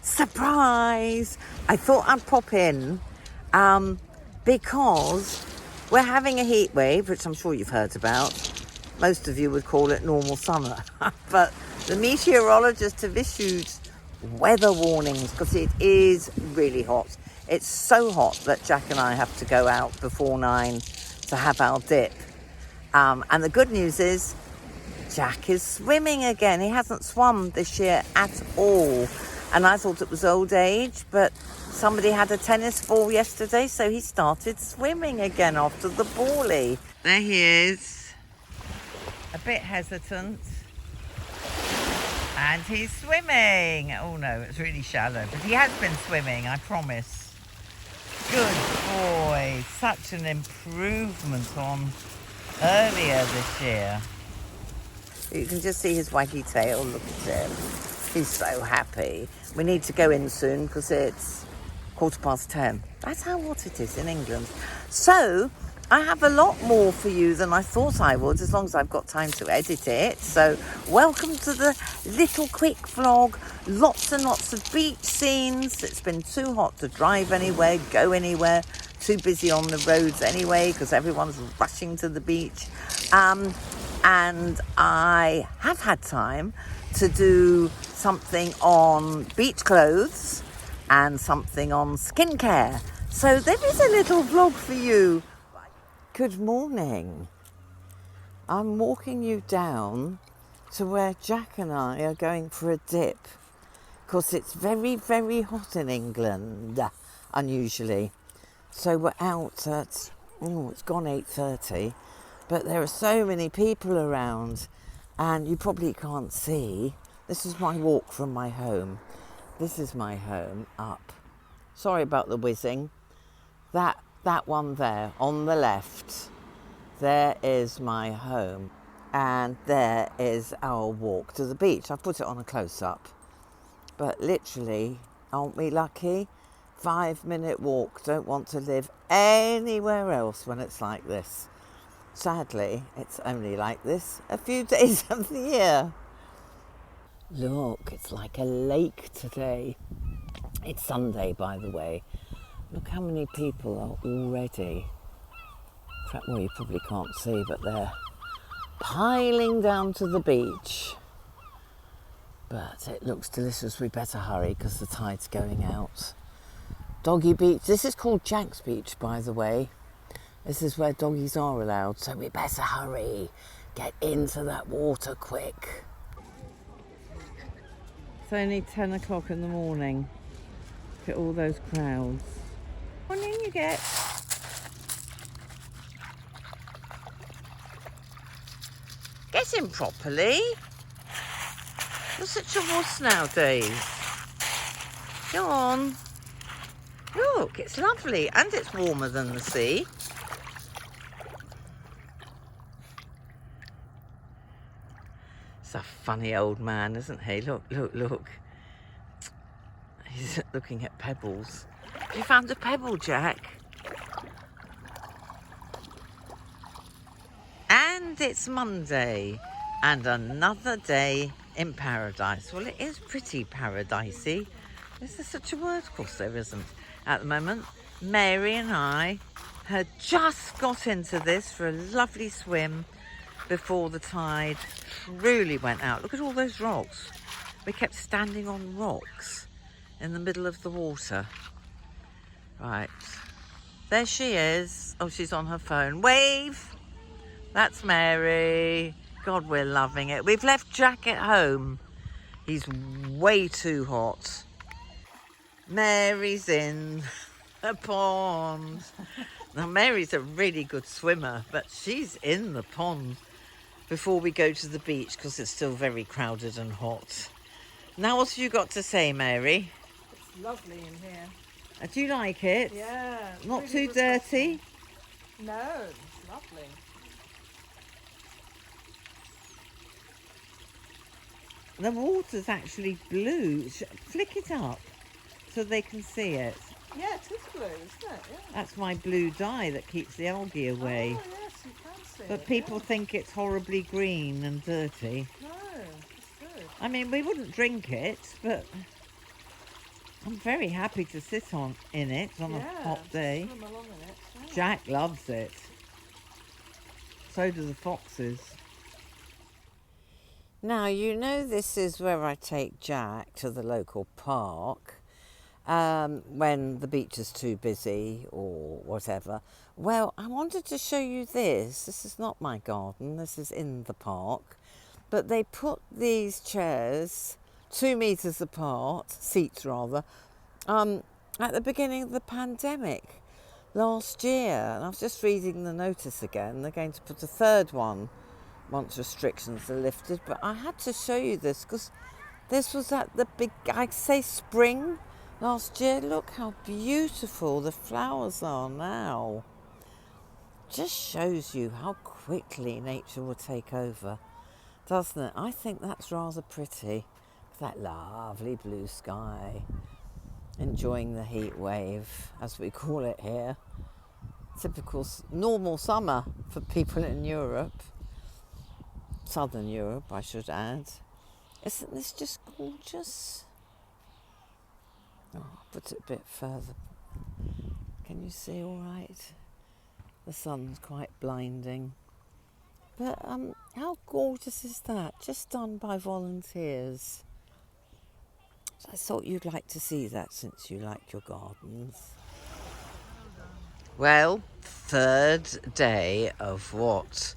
Surprise! I thought I'd pop in because we're having a heat wave, which I'm sure you've heard about. Most of you would call it normal summer. But the meteorologists have issued weather warnings because it is really hot. It's so hot that Jack and I have to go out before 9 to have our dip. And the good news is Jack is swimming again. He hasn't swum this year at all. And I thought it was old age, but somebody had a tennis ball yesterday, so he started swimming again after the bally. There he is, a bit hesitant. And he's swimming. Oh no, it's really shallow, but he has been swimming, I promise. Good boy. Such an improvement on earlier this year. You can just see his waggy tail. Look at him. He's so happy. We need to go in soon because it's 10:15. That's how hot it is in England. So I have a lot more for you than I thought I would, as long as I've got time to edit it. So welcome to the little quick vlog. Lots and lots of beach scenes. It's been too hot to drive anywhere, go anywhere. Too busy on the roads anyway because everyone's rushing to the beach. And I have had time to do something on beach clothes and something on skincare. So there is a little vlog for you. Good morning. I'm walking you down to where Jack and I are going for a dip because it's very, very hot in England, unusually. So we're out at, it's gone 8:30. But there are so many people around and you probably can't see. This is my walk from my home. This is my home up. Sorry about the whizzing. That one there on the left, there is my home. And there is our walk to the beach. I've put it on a close-up. But literally, aren't we lucky? 5-minute walk. Don't want to live anywhere else when it's like this. Sadly, it's only like this a few days of the year. Look, it's like a lake today. It's Sunday, by the way. Look how many people are already. In fact, well, you probably can't see, but they're piling down to the beach. But it looks delicious. We better hurry because the tide's going out. Doggy beach. This is called Jack's Beach, by the way. This is where doggies are allowed, so we better hurry. Get into that water quick. It's only 10 o'clock in the morning. Look at all those crowds. Morning you get. Get in properly. You're such a wuss nowadays. Go on. Look, it's lovely and it's warmer than the sea. A funny old man, isn't he? Look. He's looking at pebbles. Have you found a pebble, Jack? And it's Monday and another day in paradise. Well, it is pretty paradisey. Is there such a word? Of course there isn't. At the moment, Mary and I had just got into this for a lovely swim before the tide truly went out. Look at all those rocks. We kept standing on rocks in the middle of the water. Right. There she is. Oh, she's on her phone. Wave! That's Mary. God, we're loving it. We've left Jack at home. He's way too hot. Mary's in the pond. Now, Mary's a really good swimmer, but she's in the pond before we go to the beach because it's still very crowded and hot. Now, what have you got to say, Mary? It's lovely in here. Do you like it? Yeah. Not really too dirty? No, it's lovely. The water's actually blue. Flick it up so they can see it. Yeah, it is blue, isn't it? Yeah. That's my blue dye that keeps the algae away. Oh, yes, you can see But it, people yeah. think it's horribly green and dirty. No, it's good. I mean, we wouldn't drink it, but I'm very happy to sit in it on a hot day. Swim along in it. Yeah. Jack loves it. So do the foxes. Now, you know this is where I take Jack to the local park when the beach is too busy or whatever. Well, I wanted to show you this. This is not my garden. This is in the park. But they put these chairs 2 meters apart, seats rather, at the beginning of the pandemic last year. And I was just reading the notice again. They're going to put a third one once restrictions are lifted. But I had to show you this because this was at the big, I'd say spring last year. Look how beautiful the flowers are now. Just shows you how quickly nature will take over, doesn't it? I think that's rather pretty. That lovely blue sky. Enjoying the heat wave, as we call it here. Typical normal summer for people in Europe. Southern Europe, I should add. Isn't this just gorgeous? Oh, I'll put it a bit further. Can you see all right? The sun's quite blinding. But how gorgeous is that? Just done by volunteers. So I thought you'd like to see that since you like your gardens. Well, third day of what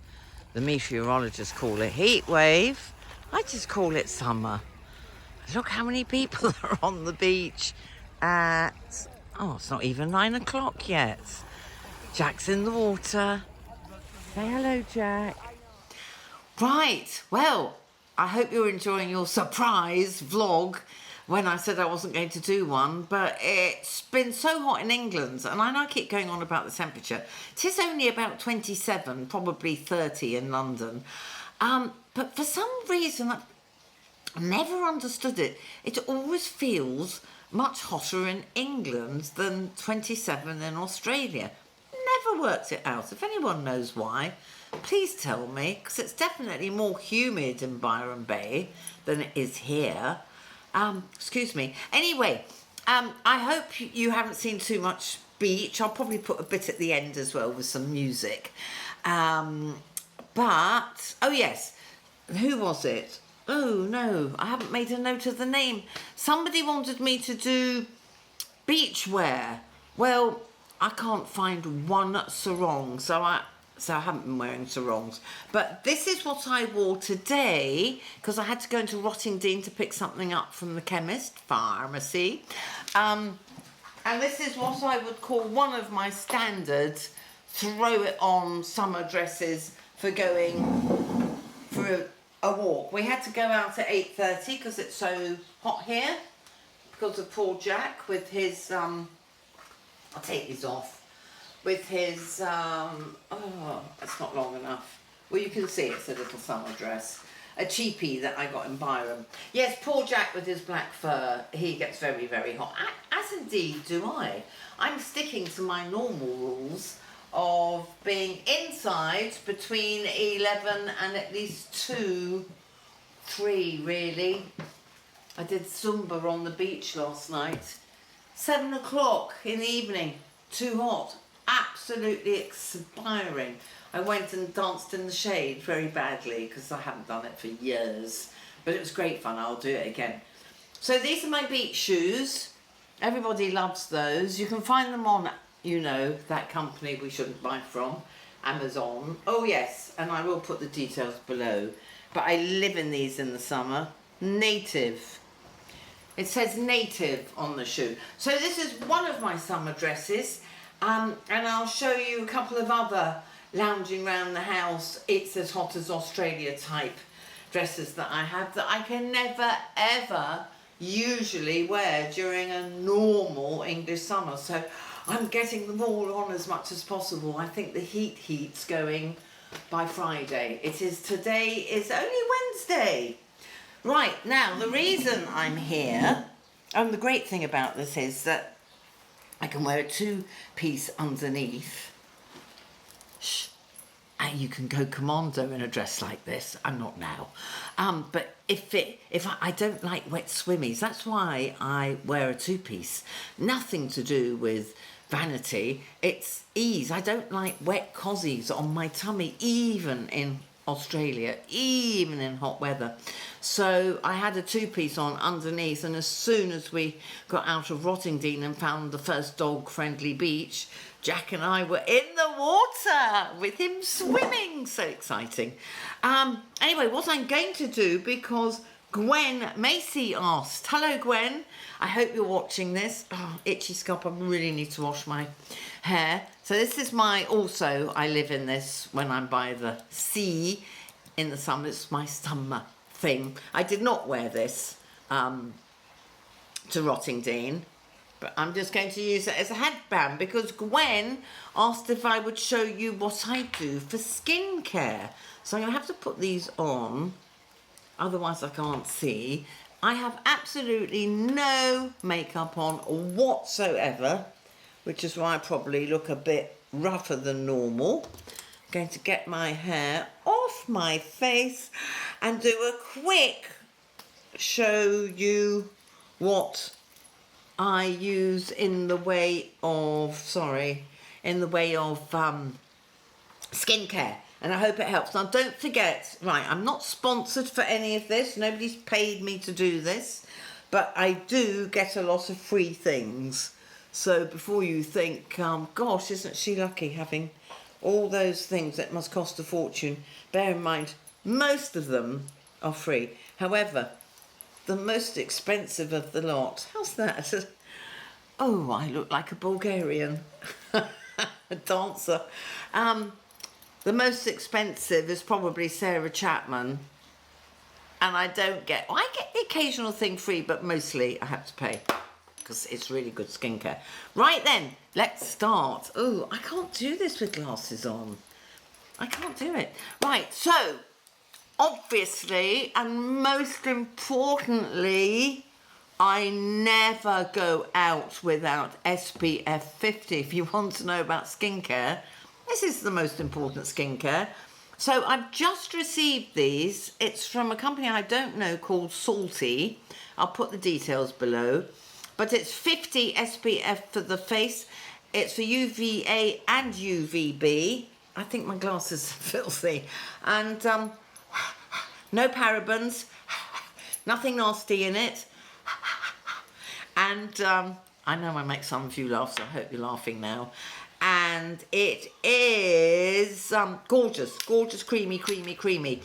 the meteorologists call a heat wave. I just call it summer. Look how many people are on the beach at, it's not even 9 o'clock yet. Jack's in the water. Say hello, Jack. Right, well, I hope you're enjoying your surprise vlog when I said I wasn't going to do one, but it's been so hot in England, and I know I keep going on about the temperature. It is only about 27, probably 30 in London. But for some reason, I've never understood it. It always feels much hotter in England than 27 in Australia. Never worked it out. If anyone knows why, please tell me, because it's definitely more humid in Byron Bay than it is here. Excuse me. Anyway, I hope you haven't seen too much beach. I'll probably put a bit at the end as well with some music. But, oh yes, who was it? Oh no, I haven't made a note of the name. Somebody wanted me to do beachwear. Well, I can't find one sarong, so I haven't been wearing sarongs. But this is what I wore today, because I had to go into Rottingdean to pick something up from the pharmacy. And this is what I would call one of my standard throw it on summer dresses for going for a walk. We had to go out at 8:30 because it's so hot here, because of poor Jack with his, I'll take these off. With his, it's not long enough. Well, you can see it's a little summer dress. A cheapie that I got in Byron. Yes, poor Jack with his black fur, he gets very, very hot. As indeed do I. I'm sticking to my normal rules of being inside between 11 and at least 2, 3 really. I did Zumba on the beach last night. 7 o'clock in the evening, too hot. Absolutely expiring. I went and danced in the shade very badly because I haven't done it for years, but it was great fun. I'll do it again. So these are my beach shoes. Everybody loves those. You can find them on, you know, that company we shouldn't buy from, Amazon. Oh yes, and I will put the details below. But I live in these in the summer. Native. It says native on the shoe. So this is one of my summer dresses. And I'll show you a couple of other lounging around the house, it's as hot as Australia type dresses that I have that I can never ever usually wear during a normal English summer. So I'm getting them all on as much as possible. I think the heat's going by Friday. Today is only Wednesday. Right, now the reason I'm here, and the great thing about this is that I can wear a 2-piece underneath. Shh. and you can go commando in a dress like this. I'm not now, but I don't like wet swimmies. That's why I wear a two-piece. Nothing to do with vanity. It's ease. I don't like wet cozies on my tummy, even in Australia, even in hot weather. So I had a two-piece on underneath, and as soon as we got out of Rottingdean and found the first dog-friendly beach, Jack and I were in the water with him swimming. So exciting. Anyway, what I'm going to do, because Gwen Macy asked, hello Gwen, I hope you're watching this. Oh, itchy scalp, I really need to wash my hair. So this is also I live in this when I'm by the sea in the summer. It's my summer thing. I did not wear this to Rottingdean, but I'm just going to use it as a headband because Gwen asked if I would show you what I do for skincare. So I'm going to have to put these on, otherwise I can't see. I have absolutely no makeup on whatsoever, which is why I probably look a bit rougher than normal. I'm going to get my hair off my face and do a quick show you what I use in the way of, skincare. And I hope it helps. Now, don't forget, right, I'm not sponsored for any of this. Nobody's paid me to do this. But I do get a lot of free things. So before you think, gosh, isn't she lucky having all those things that must cost a fortune, bear in mind, most of them are free. However, the most expensive of the lot, how's that? Oh, I look like a Bulgarian a dancer. The most expensive is probably Sarah Chapman, and I get the occasional thing free, but mostly I have to pay because it's really good skincare. Right then, let's start. Oh, I can't do this with glasses on. I can't do it. Right, so obviously and most importantly, I never go out without SPF 50. If you want to know about skincare, this is the most important skincare. So I've just received these. It's from a company I don't know called Salty. I'll put the details below. But it's 50 SPF for the face. It's for UVA and UVB. I think my glasses are filthy. And no parabens, nothing nasty in it. And I know I make some of you laugh, so I hope you're laughing now. And it is gorgeous, gorgeous, creamy, creamy, creamy.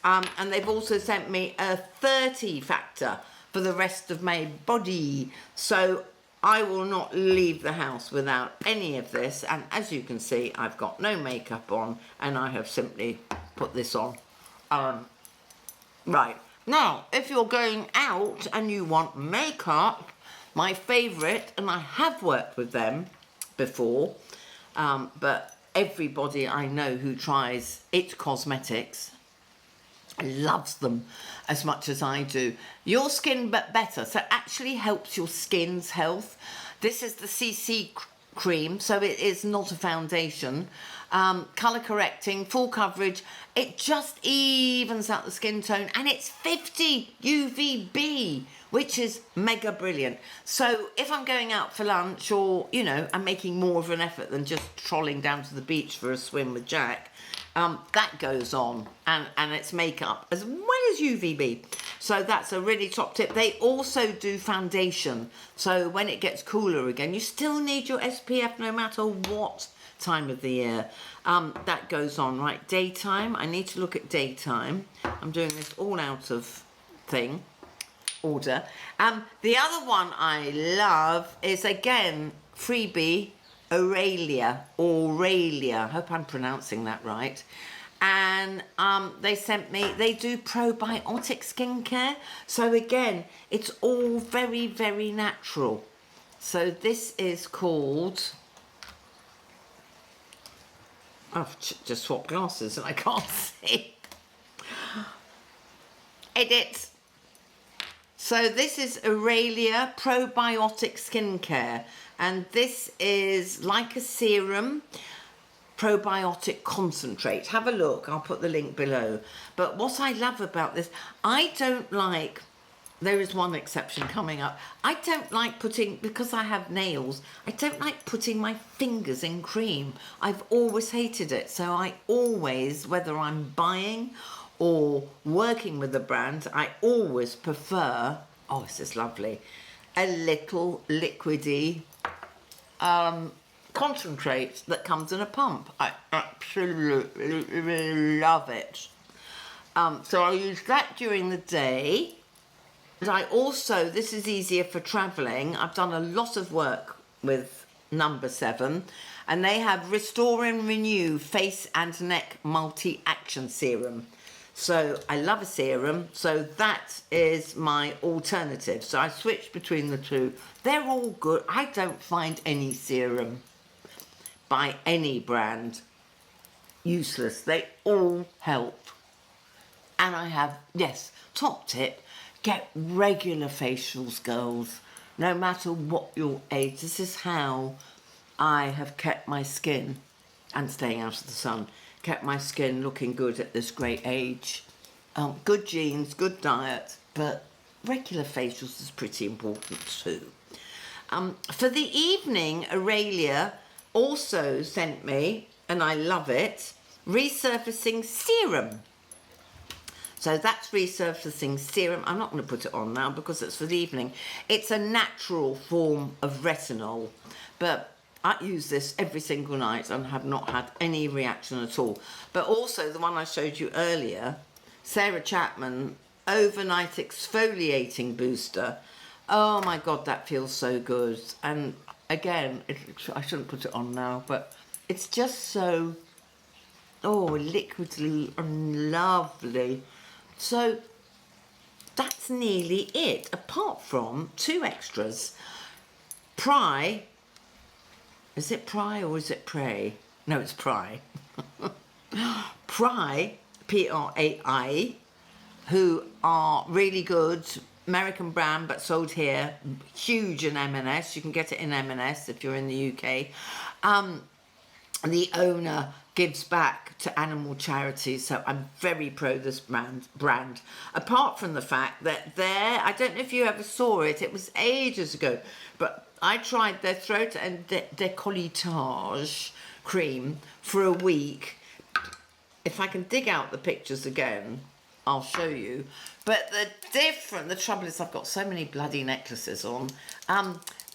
And they've also sent me a 30 factor for the rest of my body. So I will not leave the house without any of this. And as you can see, I've got no makeup on and I have simply put this on. Right. Now, if you're going out and you want makeup, my favourite, and I have worked with them before, but everybody I know who tries It Cosmetics loves them as much as I do. Your Skin But Better, so it actually helps your skin's health. This is the CC cream, so it is not a foundation. Colour correcting, full coverage. It just evens out the skin tone, and it's 50 UVB, which is mega brilliant. So if I'm going out for lunch, or I'm making more of an effort than just trolling down to the beach for a swim with Jack, that goes on, and it's makeup as well as UVB. So that's a really top tip. They also do foundation, so when it gets cooler again, you still need your SPF no matter what time of the year. That goes on. Right, daytime, I need to look at daytime. I'm doing this all out of order. The other one I love is, again, freebie, Aurelia. I hope I'm pronouncing that right. And they sent me, they do probiotic skincare. So again, it's all very, very natural. So this is called, I've just swapped glasses and I can't see. Edit. So this is Aurelia Probiotic Skincare, and this is like a serum. probiotic concentrate. Have a look, I'll put the link below. But what I love about this, I don't like, there is one exception coming up, I don't like putting, because I have nails, I don't like putting my fingers in cream. I've always hated it, so I always, whether I'm buying or working with a brand, I always prefer, oh this is lovely, a little liquidy concentrate that comes in a pump. I absolutely love it. So I use that during the day. And I also, this is easier for travelling, I've done a lot of work with number 7, and they have Restore and Renew Face and Neck Multi-Action Serum. So I love a serum, so that is my alternative. So I switch between the two. They're all good. I don't find any serum by any brand useless. They all help. And I have, yes, top tip, get regular facials, girls, no matter what your age. This is how I have kept my skin, and staying out of the sun, kept my skin looking good at this great age. Good genes, good diet, but regular facials is pretty important too. For the evening, Aurelia also sent me, and I love it, resurfacing serum. So that's resurfacing serum. I'm not going to put it on now because it's for the evening. It's a natural form of retinol, but I use this every single night and have not had any reaction at all. But also the one I showed you earlier, Sarah Chapman Overnight Exfoliating Booster. Oh my God, that feels so good. And again, I shouldn't put it on now, but it's just so, oh, liquidy and lovely. So that's nearly it, apart from 2 extras. Pry, is it Pry or is it Pray? No, it's Pry. Pry, P-R-A-I, who are really good, American brand, but sold here, huge in M&S. You can get it in M&S if you're in the UK. The owner gives back to animal charities, so I'm very pro this brand. Apart from the fact that I don't know if you ever saw it, it was ages ago, but I tried their throat and décolletage cream for a week. If I can dig out the pictures again, I'll show you. But the trouble is I've got so many bloody necklaces on.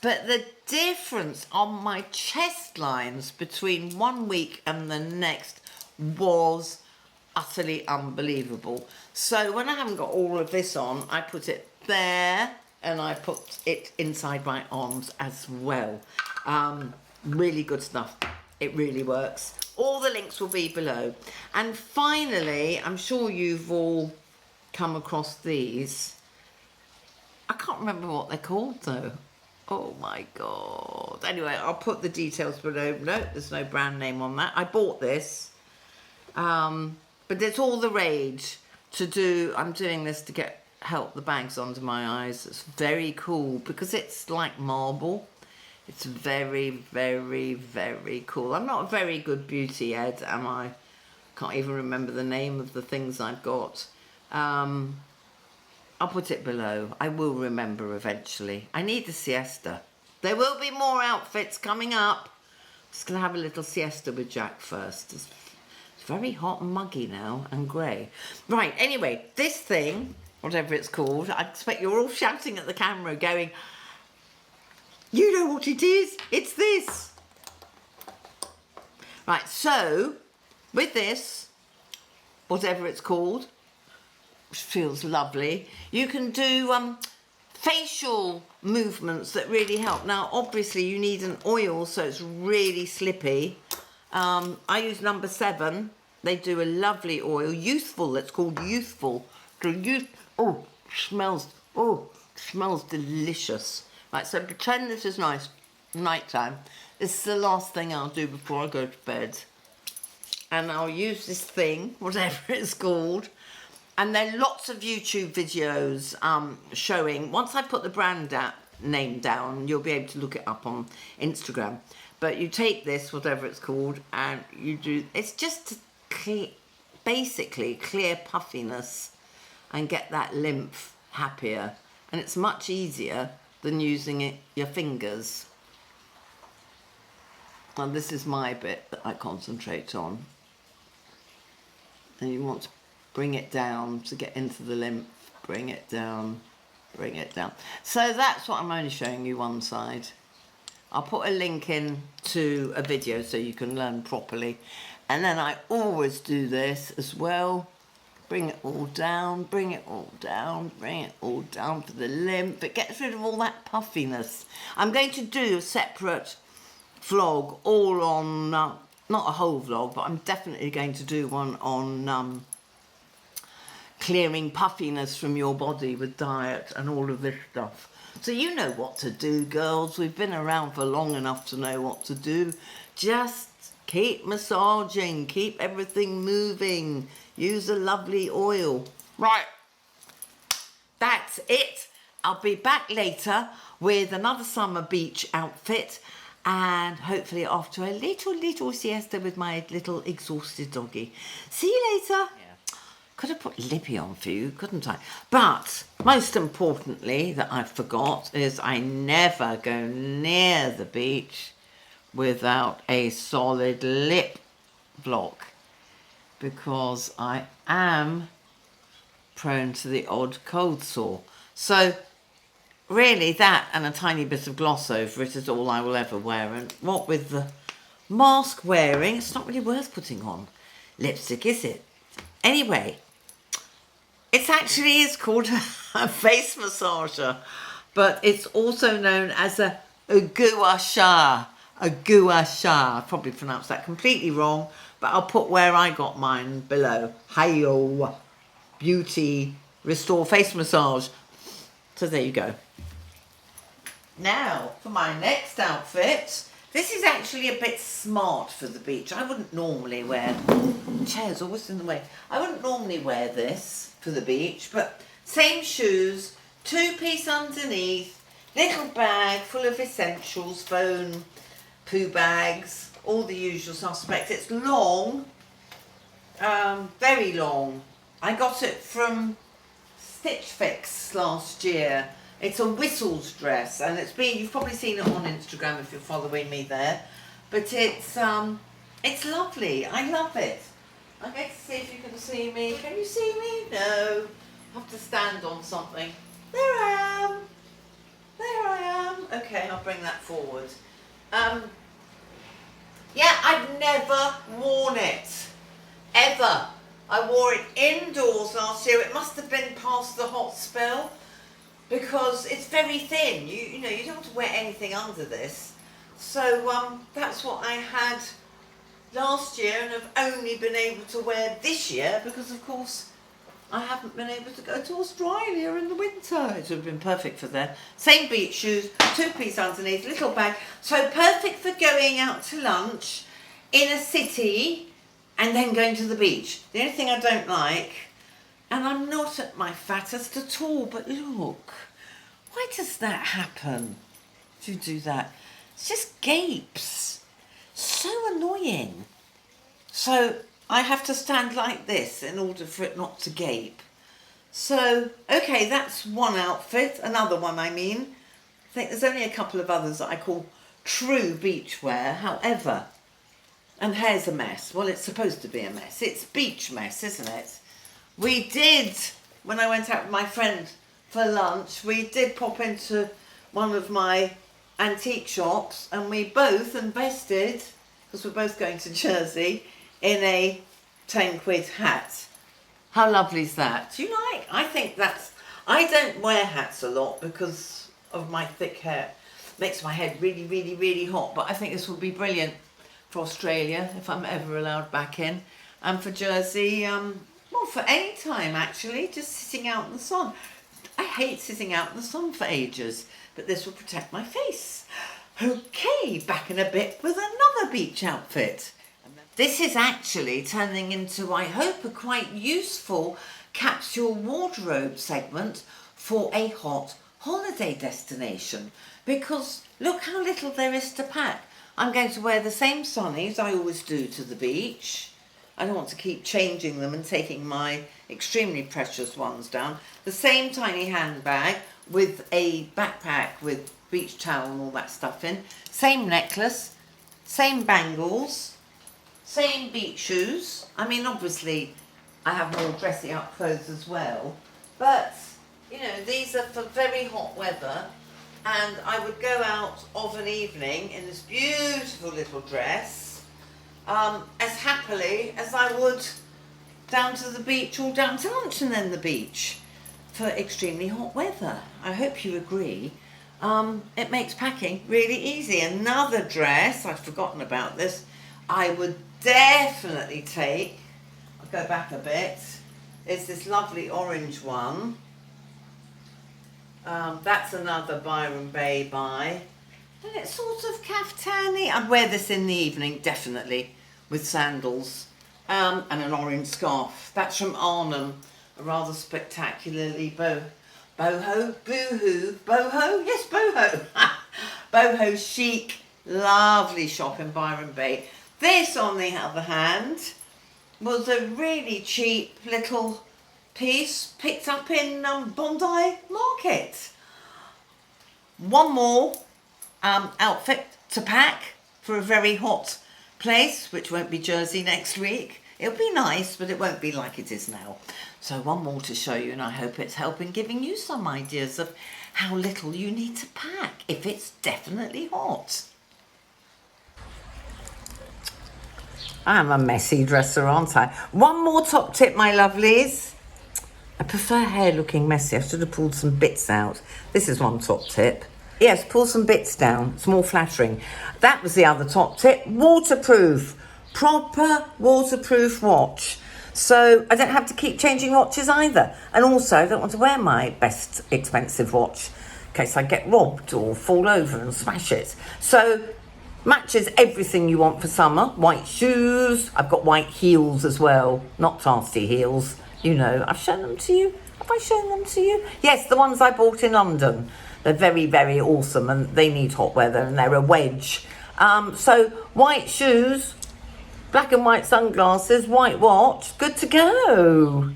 But the difference on my chest lines between 1 week and the next was utterly unbelievable. So when I haven't got all of this on, I put it there and I put it inside my arms as well. Really good stuff. It really works. All the links will be below. And finally, I'm sure you've all come across these. I can't remember what they're called though. Oh my God. Anyway, I'll put the details below. No, there's no brand name on that. I bought this. But it's all the rage to do. I'm doing this to help the bags under my eyes. It's very cool because it's like marble. It's very, very, very cool. I'm not a very good beauty, Ed, am I? Can't even remember the name of the things I've got. I'll put it below. I will remember eventually. I need a siesta. There will be more outfits coming up. Just going to have a little siesta with Jack first. It's very hot and muggy now and grey. Right, anyway, this thing, whatever it's called, I expect you're all shouting at the camera going, you know what it is? It's this. Right, so with this, whatever it's called, which feels lovely, you can do facial movements that really help. Now, obviously, you need an oil, so it's really slippy. I use number 7. They do a lovely oil, youthful. It's called youthful. Oh, smells delicious. Right, so pretend this is nice nighttime. This is the last thing I'll do before I go to bed. And I'll use this thing, whatever it's called. And there are lots of YouTube videos showing, once I put the brand name down. You'll be able to look it up on Instagram. But you take this, whatever it's called, and you do, it's just to basically clear puffiness and get that lymph happier. And it's much easier than using your fingers. And this is my bit that I concentrate on. And you want to bring it down to get into the lymph, bring it down, bring it down. So that's what I'm only showing you one side. I'll put a link in to a video so you can learn properly. And then I always do this as well. Bring it all down, bring it all down, bring it all down for the lymph. It gets rid of all that puffiness. I'm going to do a separate vlog all on, not a whole vlog, but I'm definitely going to do one on clearing puffiness from your body with diet and all of this stuff. So you know what to do, girls. We've been around for long enough to know what to do. Just keep massaging, keep everything moving. Use a lovely oil. Right, that's it. I'll be back later with another summer beach outfit and hopefully after a little siesta with my little exhausted doggy. See you later. Could have put Libby on for you, couldn't I? But most importantly that I forgot is I never go near the beach without a solid lip block because I am prone to the odd cold sore. So really that and a tiny bit of gloss over it is all I will ever wear. And what with the mask wearing, it's not really worth putting on lipstick, is it? Anyway, it's called a face massager, but it's also known as a gua sha. A gua sha. I probably pronounced that completely wrong, but I'll put where I got mine below. Hayo Beauty Restore Face Massage. So there you go. Now, for my next outfit, this is actually a bit smart for the beach. I wouldn't normally wear, chair's always in the way. I wouldn't normally wear this for the beach, but same shoes, 2-piece underneath, little bag full of essentials, phone, poo bags, all the usual suspects. It's long, very long. I got it from Stitch Fix last year. It's a whistles dress, and you've probably seen it on Instagram if you're following me there. But it's lovely. I love it. I'm going to see if you can see me. Can you see me? No. I have to stand on something. There I am. There I am. Okay, I'll bring that forward. Yeah, I've never worn it. Ever. I wore it indoors last year. It must have been past the hot spell because it's very thin. You know, you don't want to wear anything under this. So that's what I had last year and have only been able to wear this year because, of course, I haven't been able to go to Australia in the winter. It would have been perfect for there. Same beach shoes, 2-piece underneath, little bag. So perfect for going out to lunch in a city and then going to the beach. The only thing I don't like, and I'm not at my fattest at all, but look, why does that happen? Do you do that? It just gapes. So annoying. So I have to stand like this in order for it not to gape. So, okay, that's one outfit. Another one, I mean. I think there's only a couple of others that I call true beachwear. However, and hair's a mess. Well, it's supposed to be a mess. It's beach mess, isn't it? We did, when I went out with my friend for lunch, we did pop into one of my antique shops and we both invested, because we're both going to Jersey, in a 10 quid hat. How lovely is that? Do you like? I think that's, I don't wear hats a lot because of my thick hair. It makes my head really, really, really hot, but I think this would be brilliant for Australia if I'm ever allowed back in, and for Jersey, well, for any time actually, just sitting out in the sun. I hate sitting out in the sun for ages, but this will protect my face. Okay, back in a bit with another beach outfit. This is actually turning into, I hope, a quite useful capsule wardrobe segment for a hot holiday destination, because look how little there is to pack. I'm going to wear the same sunnies I always do to the beach. I don't want to keep changing them and taking my extremely precious ones down. The same tiny handbag with a backpack with beach towel and all that stuff in. Same necklace, same bangles, same beach shoes. I mean, obviously, I have more dressy up clothes as well. But, you know, these are for very hot weather. And I would go out of an evening in this beautiful little dress as happily as I would down to the beach or down to lunch and then the beach for extremely hot weather. I hope you agree. It makes packing really easy. Another dress, I'd forgotten about this, I would definitely take, I'll go back a bit, is this lovely orange one. That's another Byron Bay buy. And it's sort of caftani. I'd wear this in the evening, definitely, with sandals and an orange scarf. That's from Arnhem, a rather spectacularly boho, yes, boho. Boho chic, lovely shop in Byron Bay. This, on the other hand, was a really cheap little piece picked up in Bondi Market. One more outfit to pack for a very hot place, which won't be Jersey next week. It'll be nice, but it won't be like it is now. So one more to show you, and I hope it's helping giving you some ideas of how little you need to pack if it's definitely hot. I'm a messy dresser, aren't I? One more top tip, my lovelies. I prefer hair looking messy. I should have pulled some bits out. This is one top tip. Yes, pull some bits down. It's more flattering. That was the other top tip. Waterproof. Proper waterproof watch. So I don't have to keep changing watches either. And also, I don't want to wear my best expensive watch in case I get robbed or fall over and smash it. So matches everything you want for summer. White shoes. I've got white heels as well. Not tasty heels. You know, I've shown them to you. Have I shown them to you? Yes, the ones I bought in London. They're very, very awesome and they need hot weather and they're a wedge. So white shoes, black and white sunglasses, white watch, good to go.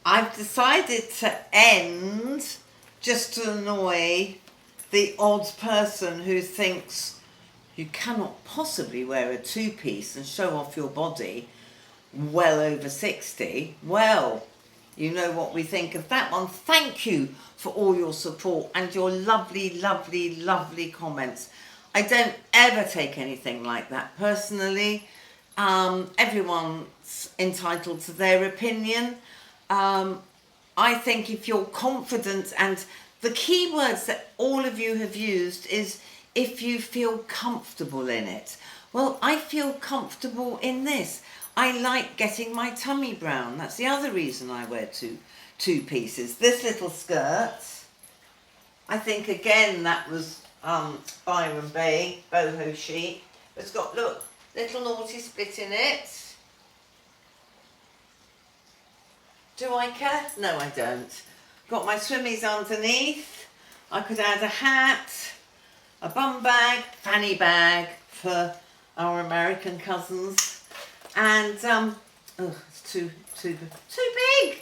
I've decided to end just to annoy the odd person who thinks you cannot possibly wear a two-piece and show off your body well over 60. Well, you know what we think of that one. Thank you for all your support and your lovely, lovely, lovely comments. I don't ever take anything like that personally. Everyone's entitled to their opinion. I think if you're confident, and the key words that all of you have used is if you feel comfortable in it. Well, I feel comfortable in this. I like getting my tummy brown. That's the other reason I wear two pieces. This little skirt, I think again that was Byron Bay, boho chic. It's got, look, little naughty split in it. Do I care? No, I don't. Got my swimmies underneath. I could add a hat, a bum bag, fanny bag for our American cousins. And, oh, it's too big.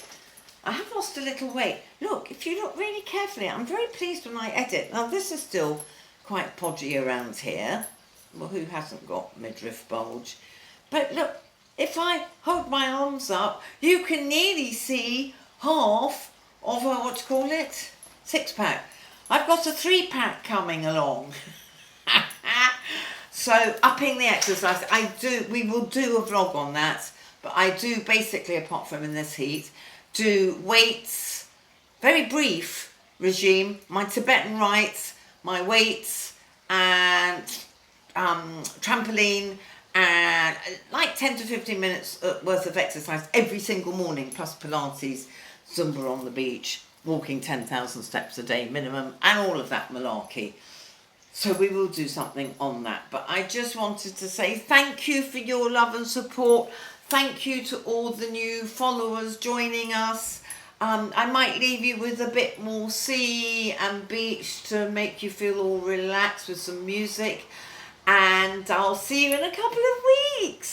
I have lost a little weight. Look, if you look really carefully, I'm very pleased when I edit. Now, this is still quite podgy around here. Well, who hasn't got midriff bulge? But look, if I hold my arms up, you can nearly see half of a, what do you call it? 6-pack. I've got a 3-pack coming along. So upping the exercise, we will do a vlog on that, but I do basically, apart from in this heat, do weights, very brief regime, my Tibetan rights, my weights and trampoline, and like 10 to 15 minutes worth of exercise every single morning, plus Pilates, Zumba on the beach, walking 10,000 steps a day minimum, and all of that malarkey. So we will do something on that. But I just wanted to say thank you for your love and support. Thank you to all the new followers joining us. I might leave you with a bit more sea and beach to make you feel all relaxed with some music. And I'll see you in a couple of weeks.